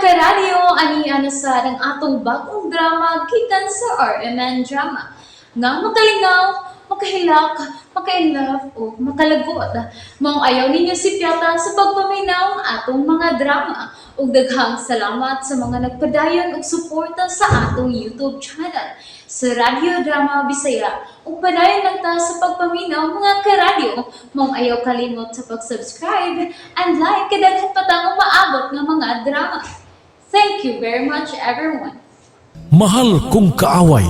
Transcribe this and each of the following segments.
karadyo, aniya na sa ng atong bagong drama gikan sa RMN Drama. Nga makalingaw, makahilak, maka-inlove, o makalagot. Maong ayaw ninyo si Piata sa pagpaminaw ang atong mga drama. Ug daghang salamat sa mga nagpadayon ug suporta sa atong YouTube channel sa Radyo Drama Bisaya. Ug padayon lang ta sa pagpaminaw mga karadyo. Maong ayaw kalimot sa pag-subscribe and like kadaghan pa tang maabot nga mga drama. Thank you very much everyone. Mahal kong kaaway.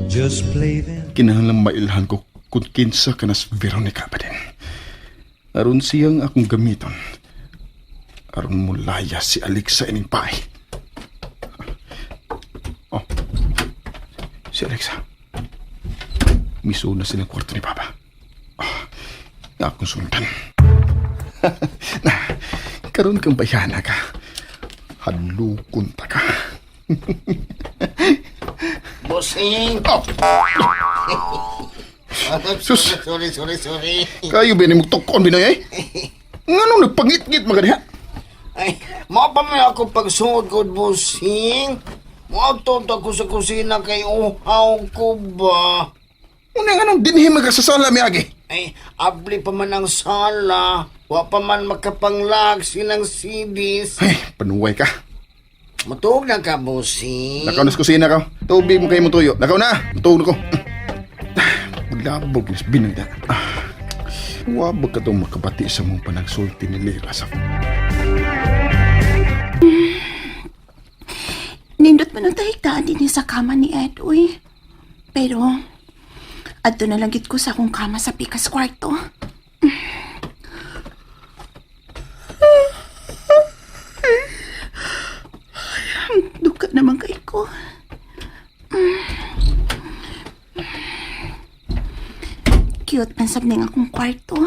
Just play them. Kinahanglang mailhan ko kung kinsa ka nas Veronica pa din. Aron siyang akong gamiton. Aron mulaya si Alexa ining paay. Oh, si Alexa. Miso na silang kwarto ni Papa. Oh, akong sundan. Na, karon kang bayana ka. Halukon ta ka. Bossing! Oh, Sus. Sorry. kayo ba ni mugtokon Binoy eh? Nga nagpangit-ngit mga diha? Ay, mapamay ako pagsuod ko, bossing. Muautot ako sa kusina kay uhaw ko ba? Una nga nang dinhi magkasasala mi agi. Ay, abli pa man ang sala. Wa pa man makapanglag sinang CDs. Ay, panuway ka. Matug na ka, bossing. Nakaw na sa kusina ka. Tubig mo kayo mo tuyo. Nakaw na. Matulog ko. Maglabog nas binagda. Wabag ka itong makabati sa mong panagsulti ni Lira sa... Nindot man ang tahigdaan din niya sa kama ni Ed, uy. Pero, adto na lang gid ko sa akong kama sa pikas kwarto. Duka naman kay ko. Cute man sab ning akong kwarto.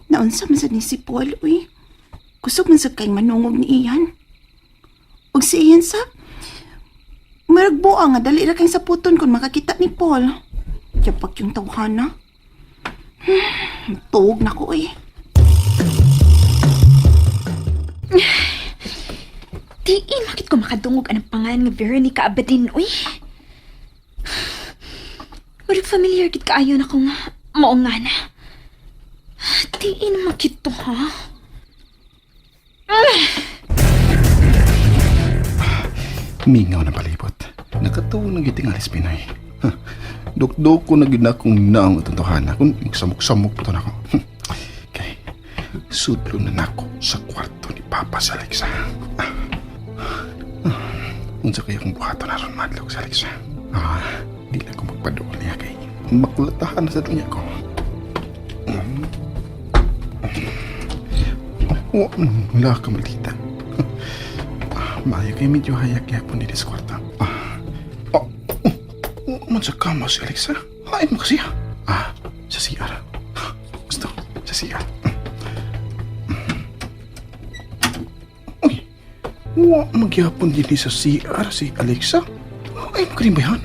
Naunsa man sa ni si Paul, uy. Kusog man sa kayong manungog ni Ian. Ug si Ian sa... Maragbuang nga, dali ra kayong saputon kung makakita ni Paul. Yapak yung tawhana. Tuog na ko, eh. Diin, bakit ko makadungog anong pangalan ng Veronica Abadin, uy? Marag familiar gid kaayo na kong maong nga na. Diin makit to, ha? Mingaw na palibot. Nakatuwa na giting alis Pinoy. Duk-duk ko na gina kong naong atuntuhan. Kung samok-samok po na ako. Kay, sudlo na nako sa kwarto ni Papa sa Alexa. Unsa kaya kong buhato na ron madlog sa Alexa. Di na ko magpadool niya kay makulatahan na sa dunya ko. Wala ka maldita. Maya kayo medyo hayak-yak po nito sa kwarta. Man sa kama si Alexa? Hain mo kasi sa CR. Gusto, sa CR. Uy, magyapon din sa CR si Alexa? Ay, mo ka rin bayan?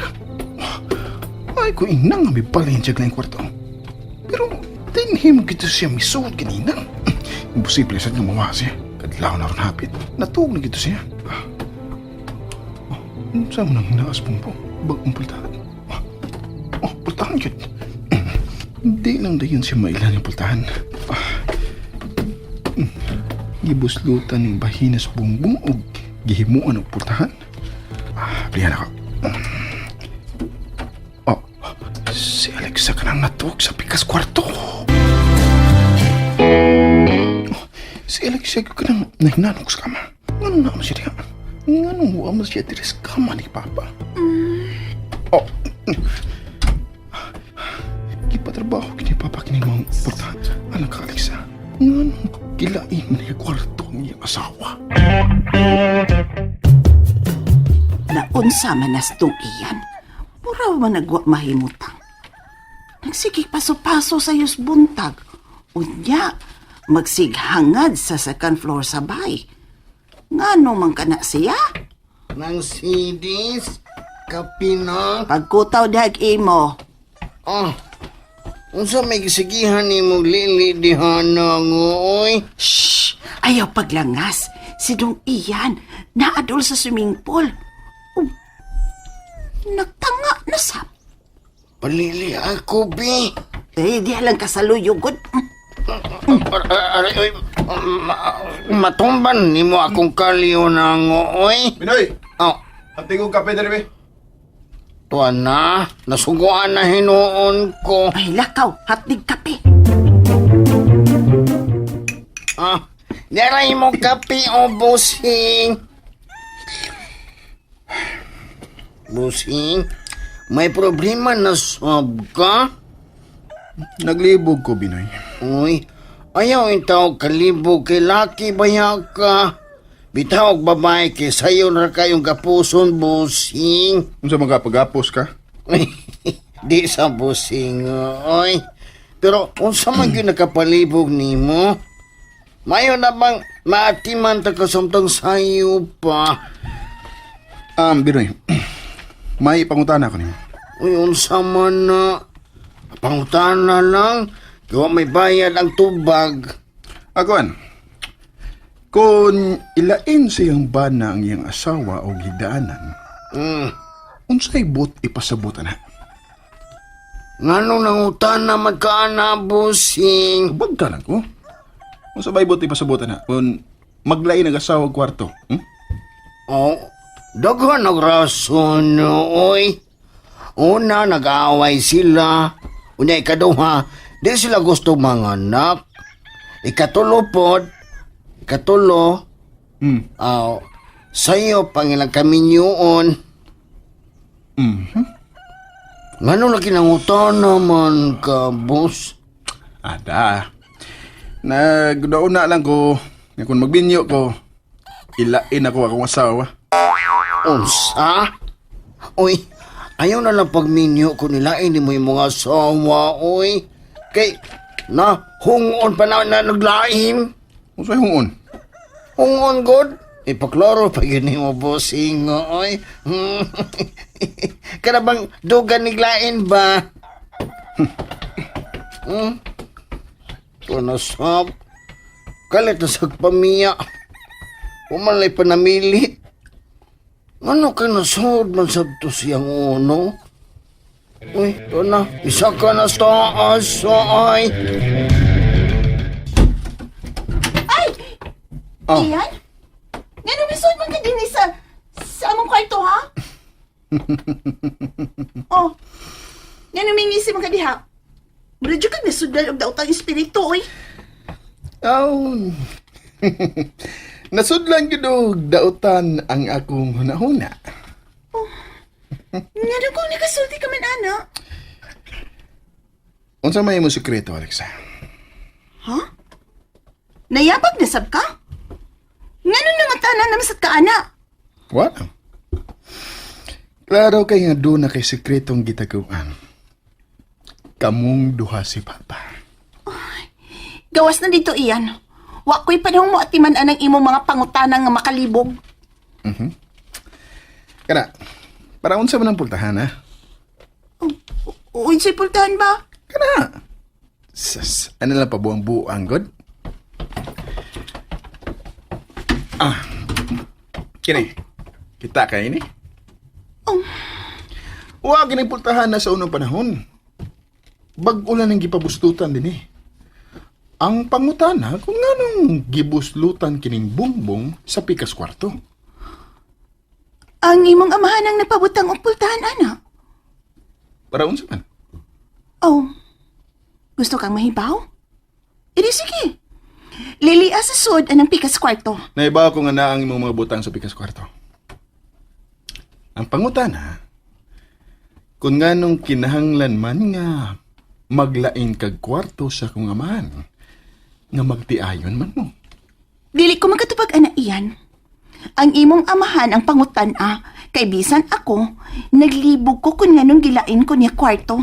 Ay, kung inang may balin siya ng kwarto. Pero, tinhin mo kita siya misuot kanina. Imposible sa niya mawasi. Kadlaw na ron hapit. Natuog na gito siya. Saan mo nang hinaas pumpo? Bagong pultahan. Pultahan yun. Hindi lang dayon siya mailan yung pultahan. Gibuslutan ng bahinas bumbong o gihimuan ng pultahan. Plihan ako. Si Alexa ka nang natuog sa pikas kwarto. Si Alexa ka nang nahinanong sa kama. Ngano naman siya diya? Ngano naman siya diya sa kama ni Papa? Kipatrabaho kini Papa kini mga pultahan. Alam ka Alexa, ngano kilain niya kwarto niya asawa? Naunsa man nastong Ian. Muraw man nagwa mahimutang. Nagsigig paso-paso sa yus buntag. Unya, magsighangad sa second floor sa bay. Ngano man ka na siya? Nang CDs, kapino. Pagkutaw dag imo. Unsa may gisigihan ni mo lili dihana ngoy? Shh! Ayaw paglangas. Si Dong Ian, naadol sa swimming pool. Oh, nagtanga na sap. Palili ako, bi. Di lang kasaluyugod. Aray, matumban ni mo akong kaliyo na ngoy. Binoy! Oh, Ang tingog kape na rin, tuwan na. Nasuguan na hinuon ko. Ay, lakaw, hatnig kape. Ah, daray mo kape o busing. Busing, may problema na sab ka? Naglibog ko, Binoy. Uy, ayaw itaw kalibog kay laki baya ka. Bitawag babae kay sayo na kayong kapuson, busing. Unsa magapagapos ka? Di sa busing, oy. Pero unsa man gyud nakapalibog nimo? Mayo na bang maatiman ta kasamtang sayo pa? Binoy, may pangutana ko nimo. Uy, unsa man na? Pangutana lang. Gawa may bayad ang tubag. Aguan, kung ilain siyang bana ang iyang asawa o gidaanan, unsay bot ipasabot na? Ngano nangutana magkaana, busing? Bagka lang ko. Unsa bay bot ipasabot na? Kung maglain ang asawa og kwarto, Oh, daghan ang rason, oy. Una, nag-aaway sila. Una, ikaduha, di sila gusto manganak. Ikatulo sa'yo, pangilang kaminyoon. Ngano na kinangutan naman ka, boss? Ada. Nagdaon na lang ko, nga kung magbinyo ko, ilain ako akong asawa. Unsa? Uy, ayaw na lang pagminyo kung nilain mo yung mga asawa, uy. Kay, hungon pa na naglaim. Unsay hungon? Hungon, God. Ipaklaro pa yun mo, bossing, oy. Kana bang dugan niglain ba? Tunasap. Kalit na sa pamiya. Umalay pa namili. Ano ka nasod man sabto siyang uno? Uy, ito na. Isa ka na sa taas, ay. Oh. Ian? Ngano bisod man ka din sa among kwarto, ha? Oh, ngano mingisi man ka diha? Bradyo ka nasudlan og daotang espiritu, oy. Oh. Nasudlan gid og dautan ang akong hunahuna. Ngano kung nakasulti ka man, ana? Unsa may imong sekreto, Alexa? Nayabag na sab ka? Ngano nangatanan naman sa kaana? What? Klaro kay nga doon na kay sekretong gitaguan. Kamong duha si Papa. Gawas na dito, Ian. Wa ko'y panahon mo atiman anang imong mga pangutanang nga makalibog. Kana, para unsa man ang pultahan, ha? Unsay pultahan ba? Kana. Sas, ano lang pa buang-buang, God? Kini, kita ka ini? Wa gini pultahan na sa unang panahon. Bag-o lang ang gipabustutan din eh. Ang pangutana kung nganong gibuslutan kining bumbong sa pikas kwarto. Ang imong amahan ang napabutang og pultahan, ana. Para unsa man? Oh, gusto kang mahibaw? Edi sige. Lilia sa sud anang pikas kwarto. Naibaw ko nga na ang imong mga butang sa pikas kwarto. Ang pangutana, kung nganong kinahanglan man nga maglain kag kwarto sa kong amahan, nga magtiayon man mo. Dili ko magkatubag, ana, Ian. Ang imong amahan ang pangutan-a, kay bisan ako, naglibog ko kung nganong gilain ko niya kwarto.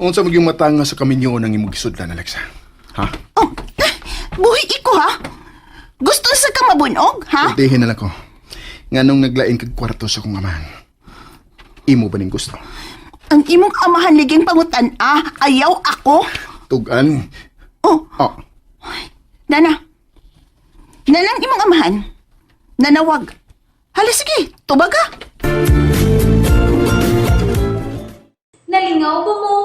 Unsa magyong matanga sa kaminyo ng imong gisudlan, Alexa? Ha? Oh, buhi iko, ha? Gusto sa ka mabunog, ha? Pagdihin na lang ko. Nganong naglain kag kwarto sa kong amahan. Imo ba ning gusto? Ang imong amahan liging pangutan ayaw ako. Tugan. Oh, Oh, Nana. Nalang imong amahan. Nanawag. Hala sige, tubag ka. Nalingaw ba mo?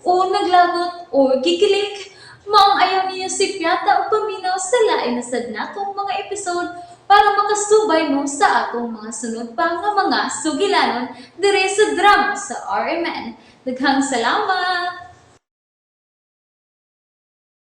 O naglagot? O gikilik? Maong ayaw niyo si Piata o paminaw sa lain na sad natong mga episode para makasubay mo sa atong mga sunod pa nga mga sugilanon dire sa drama sa RMN. Daghang salamat!